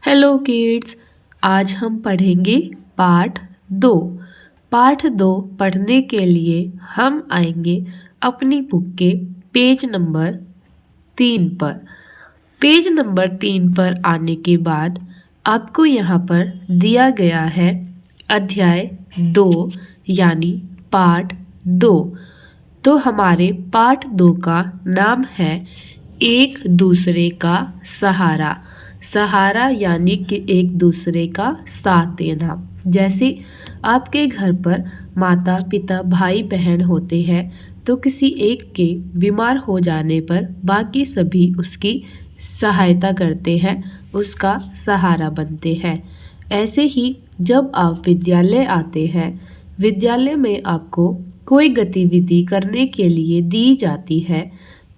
Hello kids. आज हम पढ़ेंगे पाठ 2। पाठ 2 पढ़ने के लिए हम आएंगे अपनी बुक के पेज नंबर 3 पर। पेज नंबर 3 पर आने के बाद आपको यहाँ पर दिया गया है अध्याय 2 यानी पाठ 2। तो हमारे पाठ 2 का नाम है एक दूसरे का सहारा। सहारा यानी कि एक दूसरे का साथ देना। जैसे आपके घर पर माता पिता भाई बहन होते हैं तो किसी एक के बीमार हो जाने पर बाकी सभी उसकी सहायता करते हैं, उसका सहारा बनते हैं। ऐसे ही जब आप विद्यालय आते हैं, विद्यालय में आपको कोई गतिविधि करने के लिए दी जाती है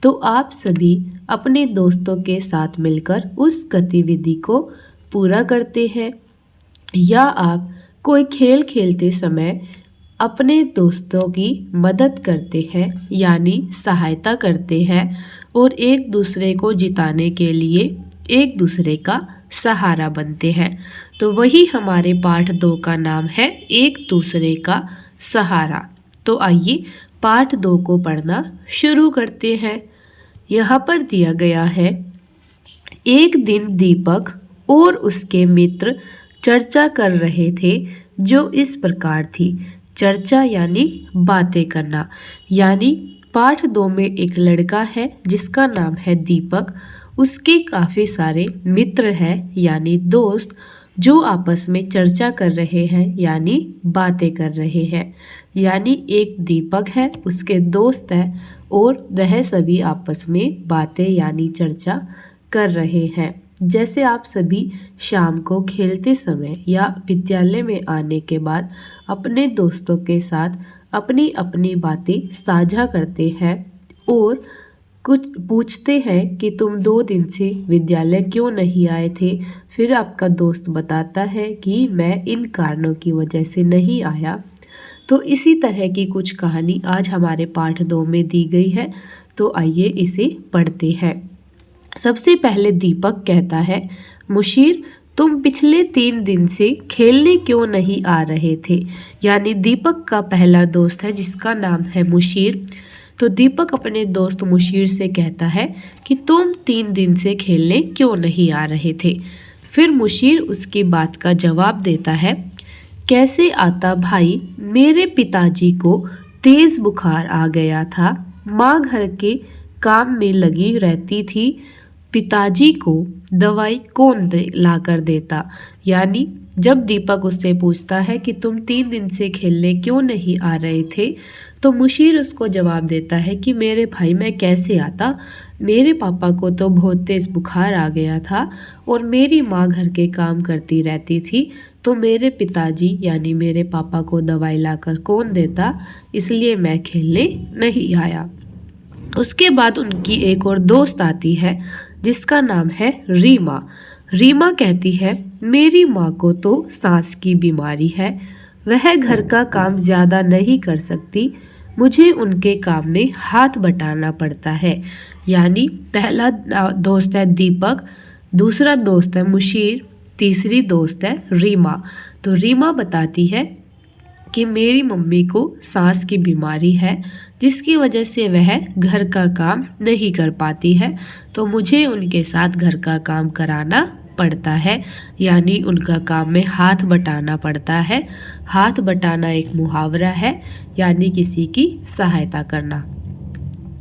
तो आप सभी अपने दोस्तों के साथ मिलकर उस गतिविधि को पूरा करते हैं, या आप कोई खेल खेलते समय अपने दोस्तों की मदद करते हैं यानी सहायता करते हैं और एक दूसरे को जिताने के लिए एक दूसरे का सहारा बनते हैं। तो वही हमारे पाठ 2 का नाम है एक दूसरे का सहारा। तो आइए पाठ 2 को पढ़ना शुरू करते हैं। यहाँ पर दिया गया है, एक दिन दीपक और उसके मित्र चर्चा कर रहे थे जो इस प्रकार थी। चर्चा यानी बातें करना। यानी पाठ 2 में एक लड़का है जिसका नाम है दीपक। उसके काफ़ी सारे मित्र हैं यानी दोस्त जो आपस में चर्चा कर रहे हैं यानी बातें कर रहे हैं। यानी एक दीपक है, उसके दोस्त हैं और वह सभी आपस में बातें यानी चर्चा कर रहे हैं। जैसे आप सभी शाम को खेलते समय या विद्यालय में आने के बाद अपने दोस्तों के साथ अपनी अपनी बातें साझा करते हैं और कुछ पूछते हैं कि तुम 2 दिन से विद्यालय क्यों नहीं आए थे। फिर आपका दोस्त बताता है कि मैं इन कारणों की वजह से नहीं आया। तो इसी तरह की कुछ कहानी आज हमारे पाठ 2 में दी गई है। तो आइए इसे पढ़ते हैं। सबसे पहले दीपक कहता है, मुशीर तुम पिछले 3 दिन से खेलने क्यों नहीं आ रहे थे। यानी दीपक का पहला दोस्त है जिसका नाम है मुशीर। तो दीपक अपने दोस्त मुशीर से कहता है कि तुम 3 दिन से खेलने क्यों नहीं आ रहे थे। फिर मुशीर उसकी बात का जवाब देता है, कैसे आता भाई, मेरे पिताजी को तेज बुखार आ गया था। माँ घर के काम में लगी रहती थी। पिताजी को दवाई कौन ला कर देता। यानी जब दीपक उससे पूछता है कि तुम 3 दिन से खेलने क्यों नहीं आ रहे थे, तो मुशीर उसको जवाब देता है कि मेरे भाई मैं कैसे आता, मेरे पापा को तो बहुत तेज़ बुखार आ गया था और मेरी माँ घर के काम करती रहती थी, तो मेरे पिताजी यानी मेरे पापा को दवाई लाकर कौन देता, इसलिए मैं खेलने नहीं आया। उसके बाद उनकी एक और दोस्त आती है जिसका नाम है रीमा। रीमा कहती है, मेरी माँ को तो सांस की बीमारी है, वह घर का काम ज़्यादा नहीं कर सकती, मुझे उनके काम में हाथ बटाना पड़ता है। यानी पहला दोस्त है दीपक, दूसरा दोस्त है मुशीर, तीसरी दोस्त है रीमा। तो रीमा बताती है कि मेरी मम्मी को सांस की बीमारी है जिसकी वजह से वह घर का काम नहीं कर पाती है, तो मुझे उनके साथ घर का काम कराना पड़ता है। यानी उनका काम में हाथ बटाना पड़ता है। हाथ बटाना एक मुहावरा है यानी किसी की सहायता करना।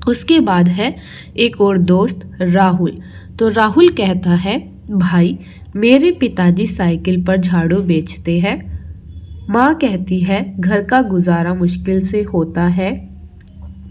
उसके बाद है एक और दोस्त राहुल। तो राहुल कहता है, भाई मेरे पिताजी साइकिल पर झाड़ू बेचते हैं। माँ कहती है घर का गुजारा मुश्किल से होता है।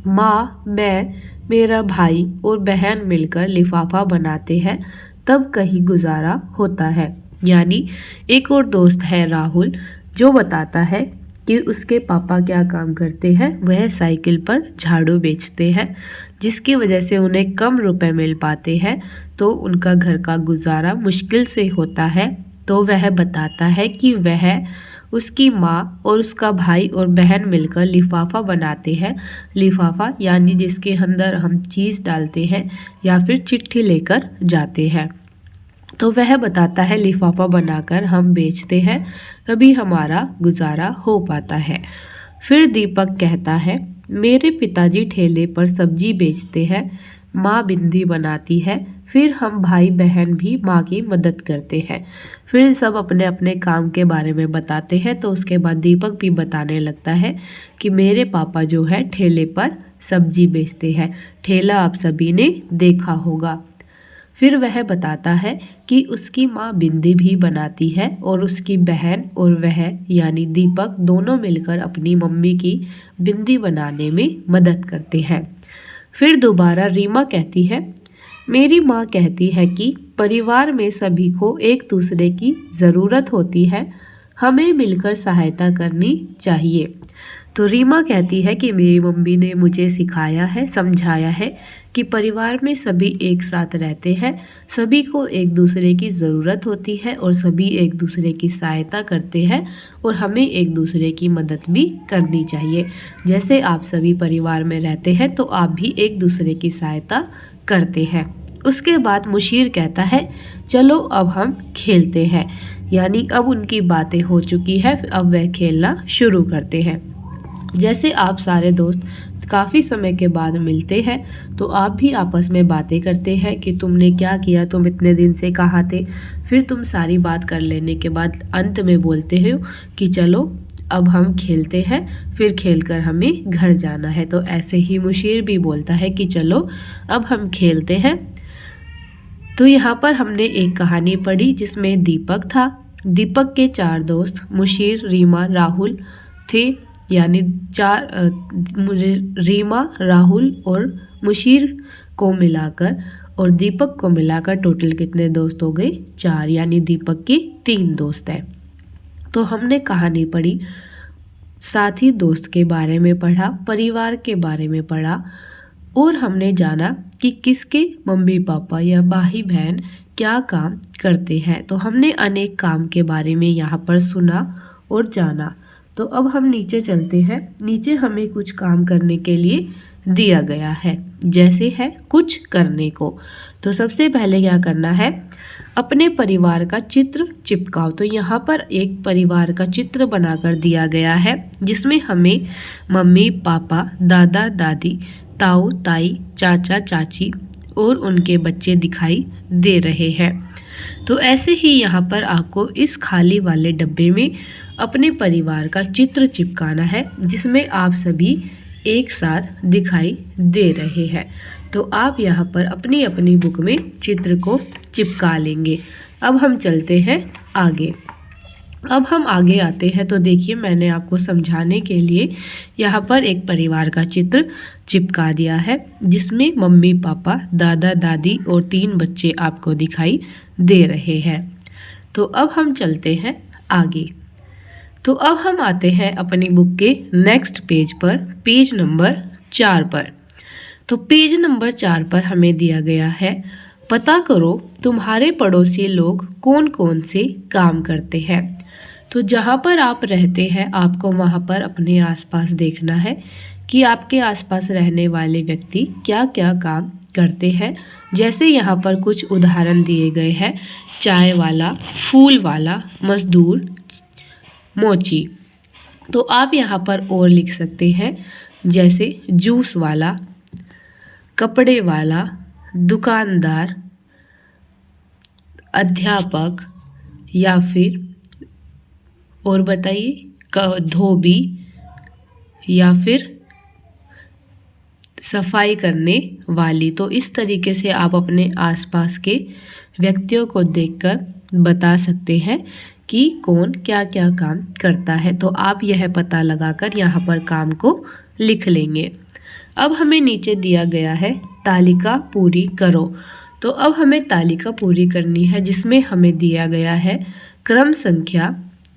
माँ, मैं, मेरा भाई और बहन मिलकर लिफाफा बनाते हैं, तब कहीं गुजारा होता है। यानी एक और दोस्त है राहुल जो बताता है कि उसके पापा क्या काम करते हैं, वह साइकिल पर झाड़ू बेचते हैं जिसकी वजह से उन्हें कम रुपए मिल पाते हैं, तो उनका घर का गुजारा मुश्किल से होता है। तो वह बताता है कि वह उसकी माँ और उसका भाई और बहन मिलकर लिफाफा बनाते हैं। लिफाफा यानी जिसके अंदर हम चीज़ डालते हैं या फिर चिट्ठी लेकर जाते हैं। तो वह बताता है लिफाफा बनाकर हम बेचते हैं तभी हमारा गुजारा हो पाता है। फिर दीपक कहता है मेरे पिताजी ठेले पर सब्जी बेचते हैं, माँ बिंदी बनाती है, फिर हम भाई बहन भी माँ की मदद करते हैं। फिर सब अपने अपने काम के बारे में बताते हैं। तो उसके बाद दीपक भी बताने लगता है कि मेरे पापा जो है ठेले पर सब्जी बेचते हैं, ठेला आप सभी ने देखा होगा। फिर वह बताता है कि उसकी माँ बिंदी भी बनाती है और उसकी बहन और वह यानी दीपक दोनों मिलकर अपनी मम्मी की बिंदी बनाने में मदद करते हैं। फिर दोबारा रीमा कहती है मेरी माँ कहती है कि परिवार में सभी को एक दूसरे की ज़रूरत होती है, हमें मिलकर सहायता करनी चाहिए। तो रीमा कहती है कि मेरी मम्मी ने मुझे सिखाया है, समझाया है कि परिवार में सभी एक साथ रहते हैं, सभी को एक दूसरे की ज़रूरत होती है और सभी एक दूसरे की सहायता करते हैं और हमें एक दूसरे की मदद भी करनी चाहिए। जैसे आप सभी परिवार में रहते हैं तो आप भी एक दूसरे की सहायता करते हैं। उसके बाद मुशीर कहता है चलो अब हम खेलते हैं, यानी अब उनकी बातें हो चुकी है, अब वह खेलना शुरू करते हैं। जैसे आप सारे दोस्त काफ़ी समय के बाद मिलते हैं तो आप भी आपस में बातें करते हैं कि तुमने क्या किया, तुम इतने दिन से कहाँ थे। फिर तुम सारी बात कर लेने के बाद अंत में बोलते हो कि चलो अब हम खेलते हैं, फिर खेलकर हमें घर जाना है। तो ऐसे ही मुशीर भी बोलता है कि चलो अब हम खेलते हैं। तो यहाँ पर हमने एक कहानी पढ़ी जिसमें दीपक था। दीपक के 4 दोस्त मुशीर, रीमा, राहुल थे, यानी रीमा, राहुल और मुशीर को मिलाकर और दीपक को मिलाकर टोटल कितने दोस्त हो गए? 4, यानी दीपक के 3 दोस्त हैं। तो हमने कहानी पढ़ी, साथ ही दोस्त के बारे में पढ़ा, परिवार के बारे में पढ़ा और हमने जाना कि किसके मम्मी पापा या भाई बहन क्या काम करते हैं। तो हमने अनेक काम के बारे में यहाँ पर सुना और जाना। तो अब हम नीचे चलते हैं। नीचे हमें कुछ काम करने के लिए दिया गया है, जैसे है कुछ करने को। तो सबसे पहले क्या करना है, अपने परिवार का चित्र चिपकाओ। तो यहाँ पर एक परिवार का चित्र बनाकर दिया गया है जिसमें हमें मम्मी पापा, दादा दादी, ताऊ ताई, चाचा चाची और उनके बच्चे दिखाई दे रहे हैं। तो ऐसे ही यहाँ पर आपको इस खाली वाले डब्बे में अपने परिवार का चित्र चिपकाना है जिसमें आप सभी एक साथ दिखाई दे रहे हैं। तो आप यहाँ पर अपनी अपनी बुक में चित्र को चिपका लेंगे। अब हम चलते हैं आगे। अब हम आगे आते हैं तो देखिए मैंने आपको समझाने के लिए यहाँ पर एक परिवार का चित्र चिपका दिया है जिसमें मम्मी पापा, दादा दादी और 3 बच्चे आपको दिखाई दे रहे हैं। तो अब हम चलते हैं आगे। तो अब हम आते हैं अपनी बुक के नेक्स्ट पेज पर, पेज नंबर 4 पर। तो पेज नंबर 4 पर हमें दिया गया है पता करो तुम्हारे पड़ोसी लोग कौन कौन से काम करते हैं। तो जहाँ पर आप रहते हैं आपको वहाँ पर अपने आसपास देखना है कि आपके आसपास रहने वाले व्यक्ति क्या क्या काम करते हैं। जैसे यहाँ पर कुछ उदाहरण दिए गए हैं, चाय वाला, फूल वाला, मजदूर, मोची। तो आप यहाँ पर और लिख सकते हैं जैसे जूस वाला, कपड़े वाला, दुकानदार, अध्यापक, या फिर और बताइए धोबी, या फिर सफाई करने वाली। तो इस तरीके से आप अपने आसपास के व्यक्तियों को देखकर बता सकते हैं कि कौन क्या क्या काम करता है। तो आप यह पता लगाकर यहाँ पर काम को लिख लेंगे। अब हमें नीचे दिया गया है तालिका पूरी करो। तो अब हमें तालिका पूरी करनी है जिसमें हमें दिया गया है क्रम संख्या,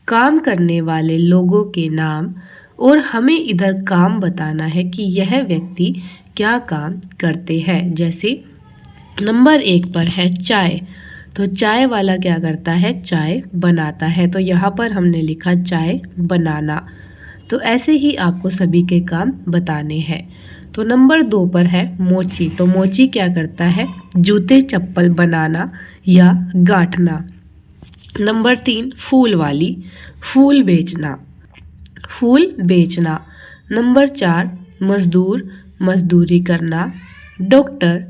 काम करने वाले लोगों के नाम और हमें इधर काम बताना है कि यह व्यक्ति क्या काम करते हैं। जैसे नंबर 1 पर है चाय। तो चाय वाला क्या करता है? चाय बनाता है। तो यहाँ पर हमने लिखा चाय बनाना। तो ऐसे ही आपको सभी के काम बताने हैं। तो नंबर 2 पर है मोची। तो मोची क्या करता है? जूते चप्पल बनाना या गांठना। नंबर 3 फूल वाली, फूल बेचना, फूल बेचना। नंबर 4 मजदूर, मजदूरी करना। डॉक्टर,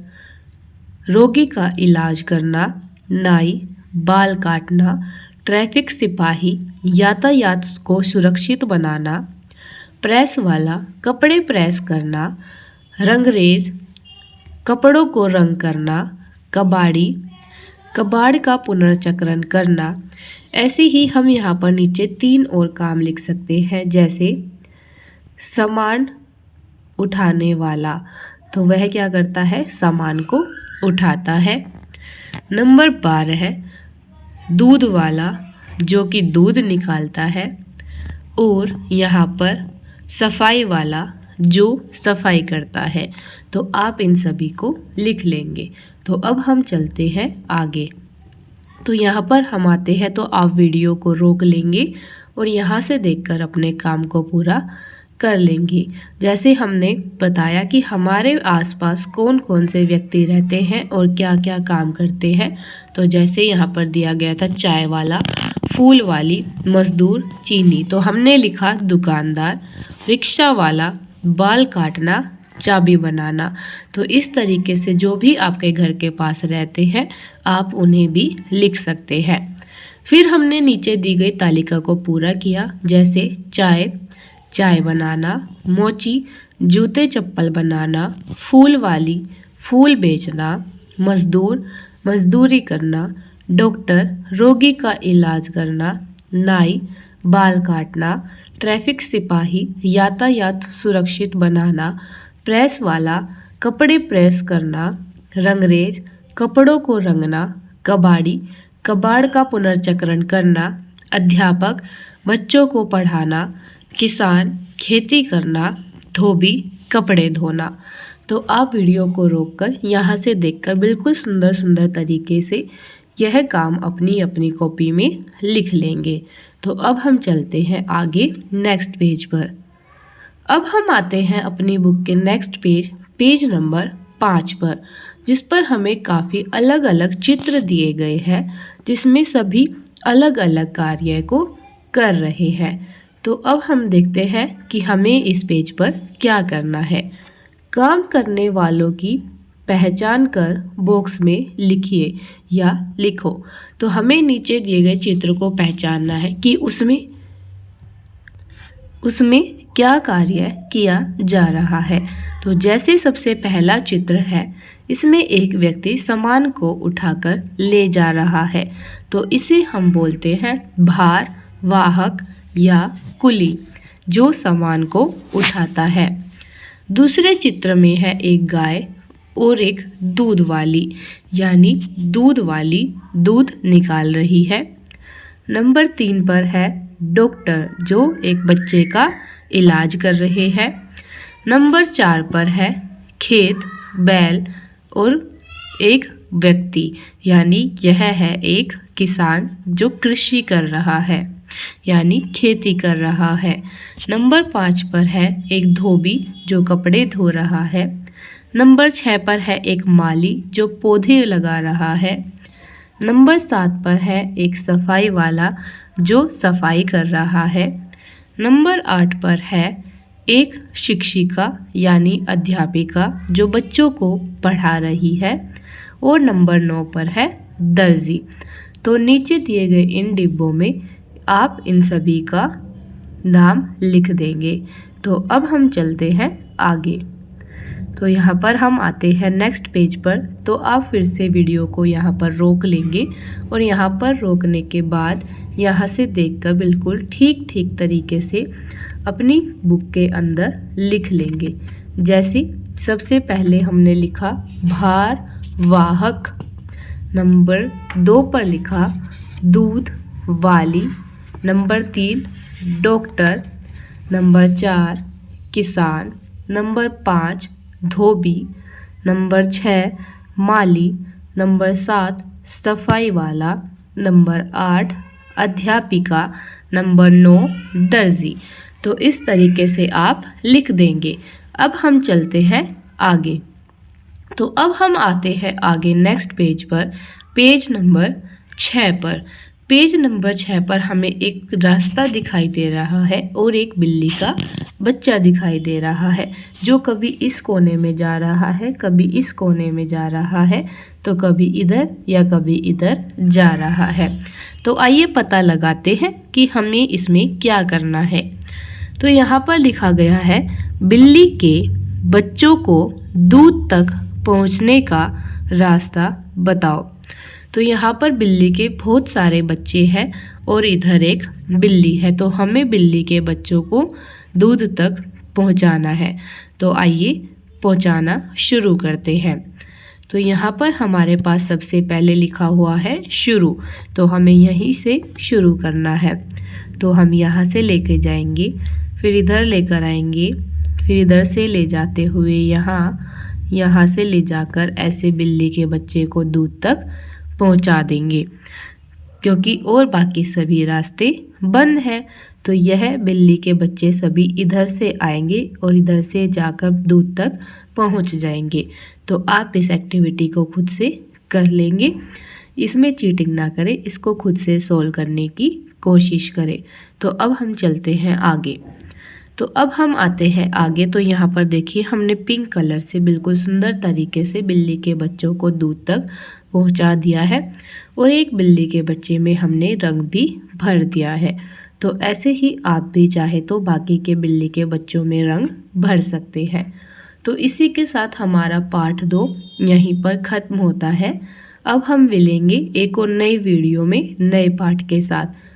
रोगी का इलाज करना। नाई, बाल काटना। ट्रैफिक सिपाही, यातायात को सुरक्षित बनाना। प्रेस वाला, कपड़े प्रेस करना। रंगरेज, कपड़ों को रंग करना। कबाड़ी, कबाड़ का पुनर्चक्रण करना। ऐसे ही हम यहाँ पर नीचे 3 और काम लिख सकते हैं, जैसे सामान उठाने वाला, तो वह क्या करता है? सामान को उठाता है। नंबर 12 है दूध वाला, जो कि दूध निकालता है। और यहाँ पर सफाई वाला, जो सफाई करता है। तो आप इन सभी को लिख लेंगे। तो अब हम चलते हैं आगे। तो यहाँ पर हम आते हैं, तो आप वीडियो को रोक लेंगे और यहाँ से देखकर अपने काम को पूरा कर लेंगे। जैसे हमने बताया कि हमारे आसपास कौन कौन से व्यक्ति रहते हैं और क्या क्या काम करते हैं। तो जैसे यहाँ पर दिया गया था चाय वाला, फूल वाली, मजदूर, चीनी, तो हमने लिखा दुकानदार। रिक्शा वाला, बाल काटना, चाबी बनाना। तो इस तरीके से जो भी आपके घर के पास रहते हैं आप उन्हें भी लिख सकते हैं। फिर हमने नीचे दी गई तालिका को पूरा किया, जैसे चाय, चाय बनाना। मोची, जूते चप्पल बनाना। फूल वाली, फूल बेचना। मजदूर, मजदूरी करना। डॉक्टर, रोगी का इलाज करना। नाई, बाल काटना। ट्रैफिक सिपाही, यातायात सुरक्षित बनाना। प्रेस वाला, कपड़े प्रेस करना। रंगरेज, कपड़ों को रंगना। कबाड़ी, कबाड़ का पुनर्चक्रण करना। अध्यापक, बच्चों को पढ़ाना। किसान, खेती करना। धोबी, कपड़े धोना। तो आप वीडियो को रोककर यहाँ से देखकर बिल्कुल सुंदर सुंदर तरीके से यह काम अपनी अपनी कॉपी में लिख लेंगे। तो अब हम चलते हैं आगे नेक्स्ट पेज पर। अब हम आते हैं अपनी बुक के नेक्स्ट पेज, पेज नंबर 5 पर, जिस पर हमें काफ़ी अलग अलग चित्र दिए गए हैं, जिसमें सभी अलग अलग कार्य को कर रहे हैं। तो अब हम देखते हैं कि हमें इस पेज पर क्या करना है। काम करने वालों की पहचान कर बॉक्स में लिखिए या लिखो। तो हमें नीचे दिए गए चित्र को पहचानना है कि उसमें क्या कार्य किया जा रहा है। तो जैसे सबसे पहला चित्र है, इसमें एक व्यक्ति सामान को उठाकर ले जा रहा है। तो इसे हम बोलते हैं भार वाहक या कुली, जो सामान को उठाता है। दूसरे चित्र में है एक गाय और एक दूध वाली, यानी दूध वाली दूध निकाल रही है। नंबर 3 पर है डॉक्टर, जो एक बच्चे का इलाज कर रहे हैं। नंबर 4 पर है खेत, बैल और एक व्यक्ति, यानी यह है एक किसान जो कृषि कर रहा है, यानी खेती कर रहा है। नंबर 5 पर है एक धोबी जो कपड़े धो रहा है। नंबर 6 पर है एक माली जो पौधे लगा रहा है। नंबर 7 पर है एक सफाई वाला जो सफाई कर रहा है। नंबर 8 पर है एक शिक्षिका यानी अध्यापिका जो बच्चों को पढ़ा रही है। और नंबर 9 पर है दर्जी। तो नीचे दिए गए इन डिब्बों में आप इन सभी का नाम लिख देंगे। तो अब हम चलते हैं आगे। तो यहाँ पर हम आते हैं नेक्स्ट पेज पर। तो आप फिर से वीडियो को यहाँ पर रोक लेंगे और यहाँ पर रोकने के बाद यहाँ से देखकर बिल्कुल ठीक ठीक तरीके से अपनी बुक के अंदर लिख लेंगे। जैसे सबसे पहले हमने लिखा भार वाहक। नंबर 2 पर लिखा दूध वाली। Number 3 doctor. नंबर 4 किसान। नंबर 5 धोबी। नंबर 6 माली। नंबर 7 सफाई वाला। नंबर 8 अध्यापिका। नंबर 9 दर्जी। तो इस तरीके से आप लिख देंगे। अब हम चलते हैं आगे। तो अब हम आते हैं आगे नेक्स्ट पेज पर, पेज नंबर 6 पर। पेज नंबर 6 पर हमें एक रास्ता दिखाई दे रहा है और एक बिल्ली का बच्चा दिखाई दे रहा है, जो कभी इस कोने में जा रहा है, कभी इस कोने में जा रहा है, तो कभी इधर या कभी इधर जा रहा है। तो आइए पता लगाते हैं कि हमें इसमें क्या करना है। तो यहाँ पर लिखा गया है, बिल्ली के बच्चों को दूध तक पहुँचने का रास्ता बताओ। तो यहाँ पर बिल्ली के बहुत सारे बच्चे हैं और इधर एक बिल्ली है, तो हमें बिल्ली के बच्चों को दूध तक पहुँचाना है। तो आइए पहुँचाना शुरू करते हैं। तो यहाँ पर हमारे पास सबसे पहले लिखा हुआ है शुरू, तो हमें यहीं से शुरू करना है। तो हम यहाँ से लेके जाएंगे, फिर इधर लेकर आएंगे, फिर इधर से ले जाते हुए यहाँ से ले जाकर ऐसे बिल्ली के बच्चे को दूध तक पहुंचा देंगे, क्योंकि और बाकी सभी रास्ते बंद हैं। तो यह बिल्ली के बच्चे सभी इधर से आएंगे और इधर से जाकर दूध तक पहुंच जाएंगे। तो आप इस एक्टिविटी को खुद से कर लेंगे, इसमें चीटिंग ना करें, इसको खुद से सॉल्व करने की कोशिश करें। तो अब हम चलते हैं आगे। तो अब हम आते हैं आगे। तो यहाँ पर देखिए, हमने पिंक कलर से बिल्कुल सुंदर तरीके से बिल्ली के बच्चों को दूध तक पहुँचा दिया है और एक बिल्ली के बच्चे में हमने रंग भी भर दिया है। तो ऐसे ही आप भी चाहे तो बाकी के बिल्ली के बच्चों में रंग भर सकते हैं। तो इसी के साथ हमारा पार्ट 2 यहीं पर ख़त्म होता है। अब हम मिलेंगे एक और नई वीडियो में नए पार्ट के साथ।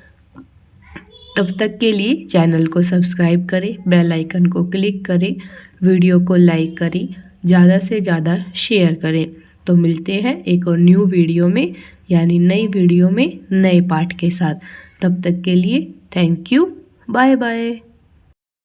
तब तक के लिए चैनल को सब्सक्राइब करें, बेल आइकन को क्लिक करें, वीडियो को लाइक करें, ज़्यादा से ज़्यादा शेयर करें। तो मिलते हैं एक और न्यू वीडियो में, यानी नई वीडियो में नए पार्ट के साथ। तब तक के लिए थैंक यू, बाय बाय।